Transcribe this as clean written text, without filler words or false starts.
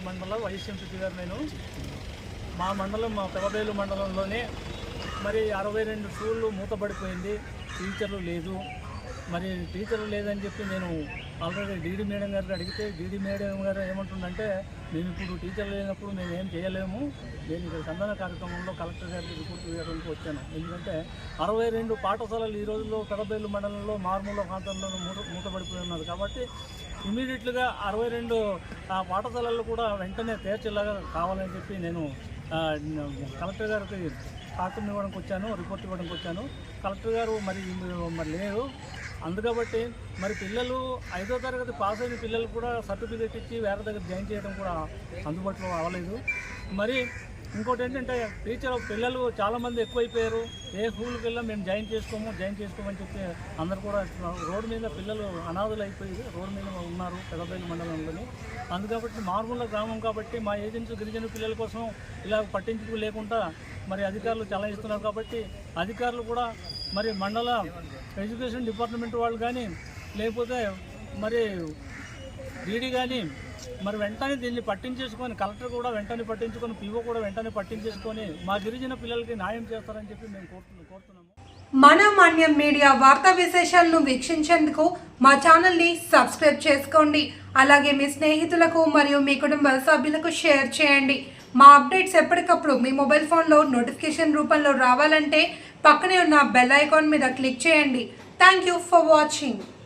మండల వైఎస్ఎంపీ గారు. నేను మా మండలం, మా పెదబేలు మండలంలోనే మరి 62 స్కూళ్ళు మూతపడిపోయింది, టీచర్లు లేదు. మరి టీచర్లు లేదని చెప్పి నేను ఆల్రెడీ డీడీ మేడం గారికి అడిగితే డీడీ మేడం గారు ఏమంటుందంటే, మేము ఇప్పుడు టీచర్లు లేనప్పుడు మేము ఏం చేయలేము, నేను ఇక్కడ సంధాన కార్యక్రమంలో కలెక్టర్ గారికి రిపోర్ట్ చేయడానికి వచ్చాను. ఎందుకంటే 62 పాఠశాలలు ఈ రోజుల్లో పెదబేలు మండలంలో మారుమూల ప్రాంతంలో మూతపడిపోయి ఉన్నారు. కాబట్టి ఇమీడియట్గా 62 పాఠశాలలు కూడా వెంటనే తీర్చేలాగా కావాలని చెప్పి నేను కలెక్టర్ గారికి కాగితం ఇవ్వడానికి వచ్చాను, రిపోర్ట్ ఇవ్వడానికి వచ్చాను. కలెక్టర్ గారు మరి లేరు. అందుకబట్టి మరి పిల్లలు 5వ తరగతి పాస్ అయిన పిల్లలు కూడా సర్టిఫికేట్ ఇచ్చి వేరే దగ్గర జాయిన్ చేయడం కూడా అందుబాటులో అవ్వలేదు. మరి ఇంకోటి ఏంటంటే పిల్లలు చాలామంది ఎక్కువైపోయారు. ఏ స్కూల్కి వెళ్ళా మేము జాయిన్ చేసుకోమని చెప్పి అందరు కూడా రోడ్డు మీద పిల్లలు అనాథులు అయిపోయి రోడ్డు మీద ఉన్నారు పెదబేలు మండలంలోని. అందుకబట్టి మారుమూల గ్రామం కాబట్టి మా ఏజెన్సీ గిరిజన పిల్లల కోసం ఇలా పట్టించుకు లేకుండా మరి అధికారులు చలాయిస్తున్నారు. కాబట్టి అధికారులు కూడా మరి మండల ఎడ్యుకేషన్ డిపార్ట్మెంట్ వాళ్ళు కానీ లేకపోతే మరి డీడీ కానీ మరి వెంటనే దీన్ని పట్టించేసుకొని, కలెక్టర్ కూడా వెంటనే పట్టించుకొని, పీఓ కూడా వెంటనే పట్టించేసుకొని మా గిరిజన పిల్లలకి న్యాయం చేస్తారని చెప్పి మేము కోరుతున్నాము. మన మాన్యం మీడియా వార్తా విశేషాలను వీక్షించేందుకు మా ఛానల్ని సబ్స్క్రైబ్ చేసుకోండి. అలాగే మీ స్నేహితులకు మరియు మీ కుటుంబ సభ్యులకు షేర్ చేయండి. మా అప్డేట్స్ ఎప్పటికప్పుడు మీ మొబైల్ ఫోన్లో నోటిఫికేషన్ రూపంలో రావాలంటే పక్కనే ఉన్న బెల్ ఐకాన్ మీద క్లిక్ చేయండి. Thank you for watching.